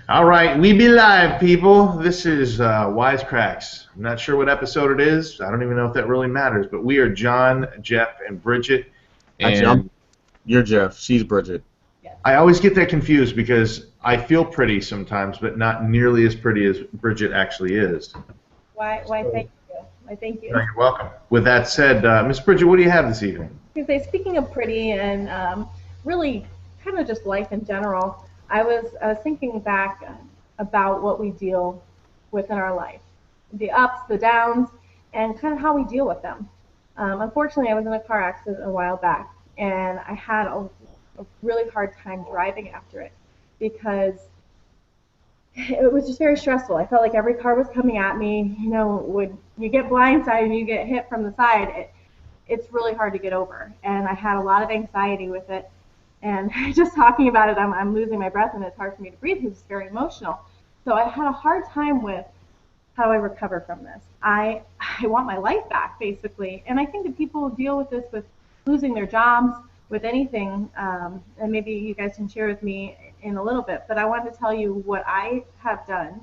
All right, we be live, people. This is Wisecracks. I'm not sure what episode it is. I don't even know if that really matters. But we are John, Jeff, and Bridget. Actually, And you're Jeff. She's Bridget. I always get that confused because I feel pretty sometimes, but not nearly as pretty as Bridget actually is. Why, thank you. Why, thank you. You're welcome. With that said, Miss Bridget, what do you have this evening? Okay, speaking of pretty and really kind of just life in general, I was thinking back about what we deal with in our life, the ups, the downs, and kind of how we deal with them. Unfortunately, I was in a car accident a while back, and I had a really hard time driving after it because it was just very stressful. I felt like every car was coming at me. You know, when you get blindsided and you get hit from the side, it's really hard to get over. And I had a lot of anxiety with it. And just talking about it, I'm losing my breath, and it's hard for me to breathe because it's very emotional. So I had a hard time with how do I recover from this. I want my life back, basically. And I think that people deal with this with losing their jobs, with anything, and maybe you guys can share with me in a little bit, but I wanted to tell you what I have done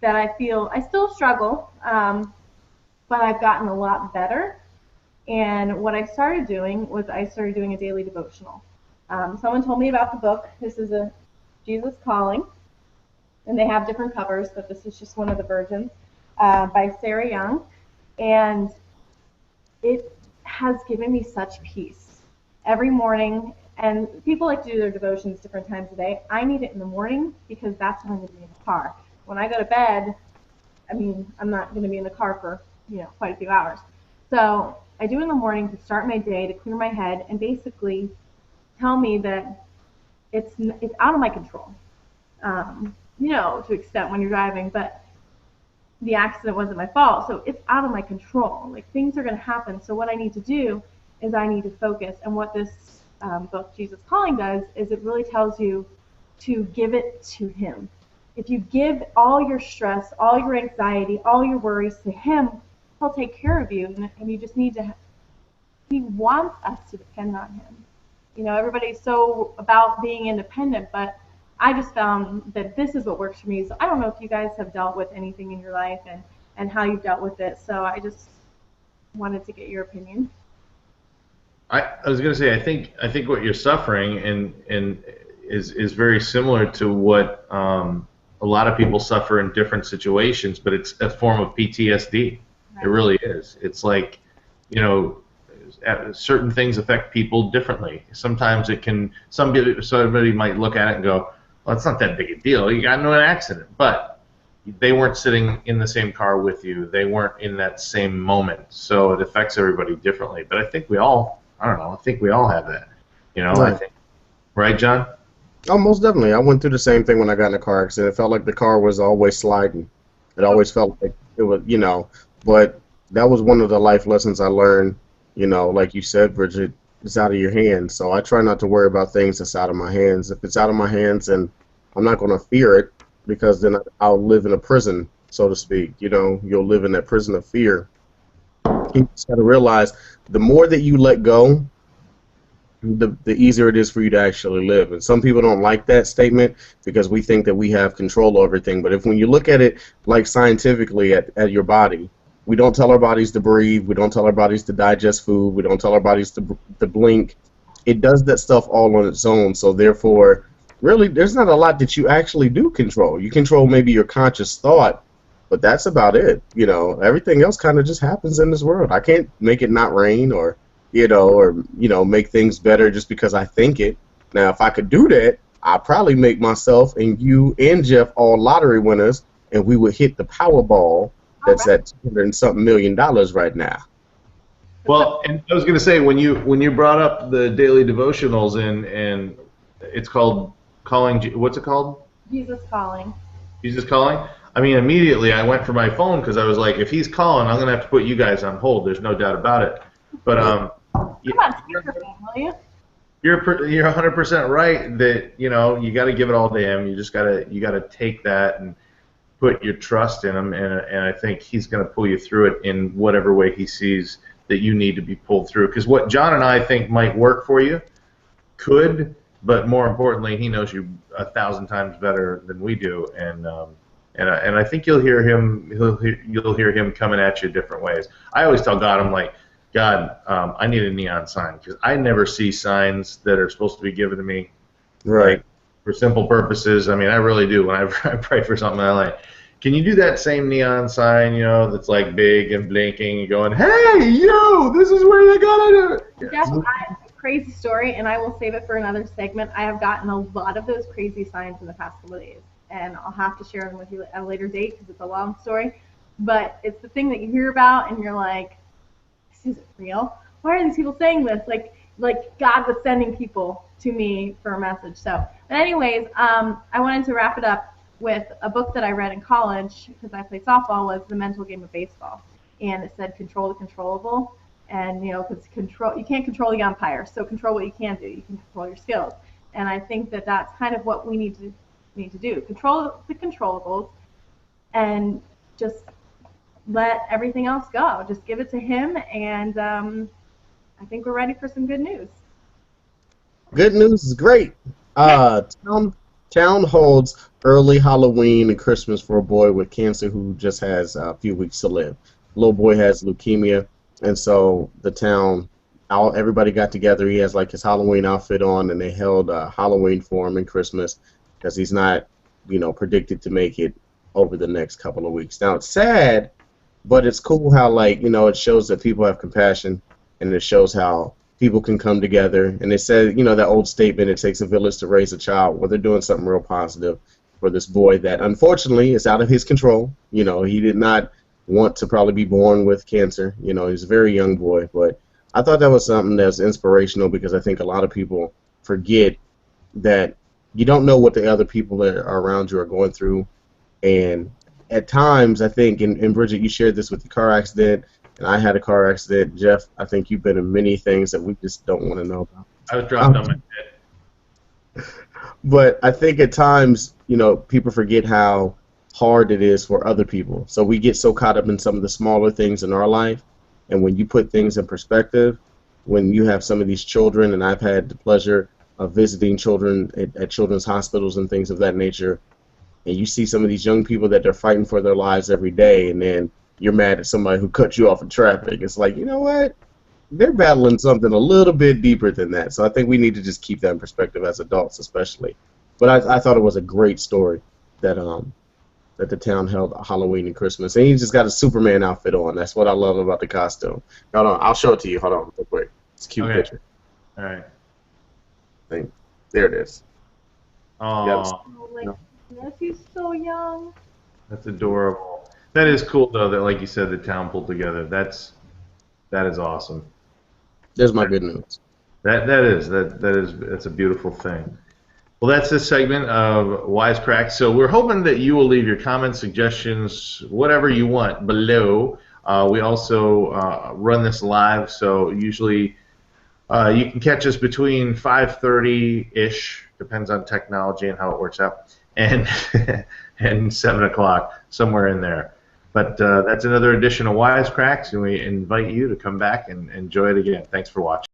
that I feel I still struggle, but I've gotten a lot better. And what I started doing was I started doing a daily devotional. Someone told me about the book. This is a Jesus Calling, and they have different covers, but this is just one of the versions by Sarah Young, and it has given me such peace. Every morning, and people like to do their devotions different times a day. I need it in the morning because that's when I'm going to be in the car. When I go to bed, I'm not going to be in the car for quite a few hours. So I do it in the morning to start my day, to clear my head, and basically tell me that it's out of my control. To extent when you're driving, but the accident wasn't my fault, so it's out of my control. Like, things are going to happen. So what I need to do is I need to focus. And what this book, Jesus Calling, does is it really tells you to give it to Him. If you give all your stress, all your anxiety, all your worries to Him, He'll take care of you. And you just need to, He wants us to depend on Him. Everybody's so about being independent, but I just found that this is what works for me. So I don't know if you guys have dealt with anything in your life and how you've dealt with it. So I just wanted to get your opinion. I was going to say, I think what you're suffering and is very similar to what a lot of people suffer in different situations, but it's a form of PTSD. Right. It really is. It's like, certain things affect people differently. Sometimes somebody might look at it and go, well, it's not that big a deal. You got into an accident, but they weren't sitting in the same car with you. They weren't in that same moment, so it affects everybody differently. But I think we all have that, Right. I think, right, John? Oh, most definitely. I went through the same thing when I got in a car accident. It felt like the car was always sliding. It always felt like it was, but that was one of the life lessons I learned, like you said, Bridget, it's out of your hands. So I try not to worry about things that's out of my hands. If it's out of my hands, and I'm not going to fear it, because then I'll live in a prison, so to speak. You'll live in that prison of fear. You just got to realize the more that you let go, the easier it is for you to actually live. And some people don't like that statement because we think that we have control over everything. But when you look at it like scientifically at your body, we don't tell our bodies to breathe. We don't tell our bodies to digest food. We don't tell our bodies to blink. It does that stuff all on its own. So therefore, really, there's not a lot that you actually do control. You control maybe your conscious thought, but that's about it. Everything else kind of just happens in this world. I can't make it not rain or make things better just because I think it. Now, if I could do that, I'd probably make myself and you and Jeff all lottery winners, and we would hit the Powerball that's at $200 and something million right now. Well, and I was going to say, when you brought up the daily devotionals and it's called Calling, what's it called? Jesus Calling. Jesus Calling? Immediately I went for my phone because I was like, if he's calling, I'm going to have to put you guys on hold. There's no doubt about it. But Come on, speakerphone, will you? You're 100% right that you got to give it all to Him. You got to take that and put your trust in Him, and I think He's going to pull you through it in whatever way He sees that you need to be pulled through. Because what John and I think might work for you could but more importantly, he knows you 1,000 times better than we do, and I think you'll hear him. You'll hear him coming at you different ways. I always tell God, I'm like, God, I need a neon sign because I never see signs that are supposed to be given to me, Right. like for simple purposes. I mean, I really do. Whenever I pray for something, I like, can you do that same neon sign, that's like big and blinking and going, hey, yo, this is where you gotta do it. Jeff, crazy story, and I will save it for another segment. I have gotten a lot of those crazy signs in the past couple of days, and I'll have to share them with you at a later date because it's a long story. But it's the thing that you hear about, and you're like, this isn't real. Why are these people saying this? Like God was sending people to me for a message. So, but anyways, I wanted to wrap it up with a book that I read in college because I played softball, was The Mental Game of Baseball, and it said control the controllable. And because you can't control the umpire, so control what you can do. You can control your skills, and I think that that's kind of what we need to do. Control the controllables, and just let everything else go. Just give it to him, and I think we're ready for some good news. Good news is great. Town holds early Halloween and Christmas for a boy with cancer who just has a few weeks to live. The little boy has leukemia. And so the town, everybody got together. He has like his Halloween outfit on, and they held Halloween for him in Christmas because he's not, predicted to make it over the next couple of weeks. Now it's sad, but it's cool how it shows that people have compassion, and it shows how people can come together. And they said, that old statement, it takes a village to raise a child. Well, they're doing something real positive for this boy that unfortunately is out of his control. He did not want to probably be born with cancer. He's a very young boy, but I thought that was something that's inspirational because I think a lot of people forget that you don't know what the other people that are around you are going through. And at times, I think, and Bridget, you shared this with the car accident, and I had a car accident. Jeff, I think you've been in many things that we just don't want to know about. I was dropped on my head. But I think at times, people forget how hard it is for other people. So we get so caught up in some of the smaller things in our life, and when you put things in perspective, when you have some of these children, and I've had the pleasure of visiting children at children's hospitals and things of that nature, and you see some of these young people that they're fighting for their lives every day, and then you're mad at somebody who cut you off in traffic. It's like, you know what? They're battling something a little bit deeper than that. So I think we need to just keep that in perspective as adults especially. But I thought it was a great story that the town held Halloween and Christmas. And he just got a Superman outfit on. That's what I love about the costume. Hold on, I'll show it to you. Hold on, real quick. It's a cute picture. All right. There it is. Oh, He's so young. that's adorable. That is cool, though, that, like you said, the town pulled together. That is awesome. There's my good news. That's a beautiful thing. Well, that's this segment of Wisecracks. So we're hoping that you will leave your comments, suggestions, whatever you want below. We also run this live, so usually you can catch us between 5:30-ish, depends on technology and how it works out, and and 7 o'clock, somewhere in there. But that's another edition of Wisecracks, and we invite you to come back and enjoy it again. Thanks for watching.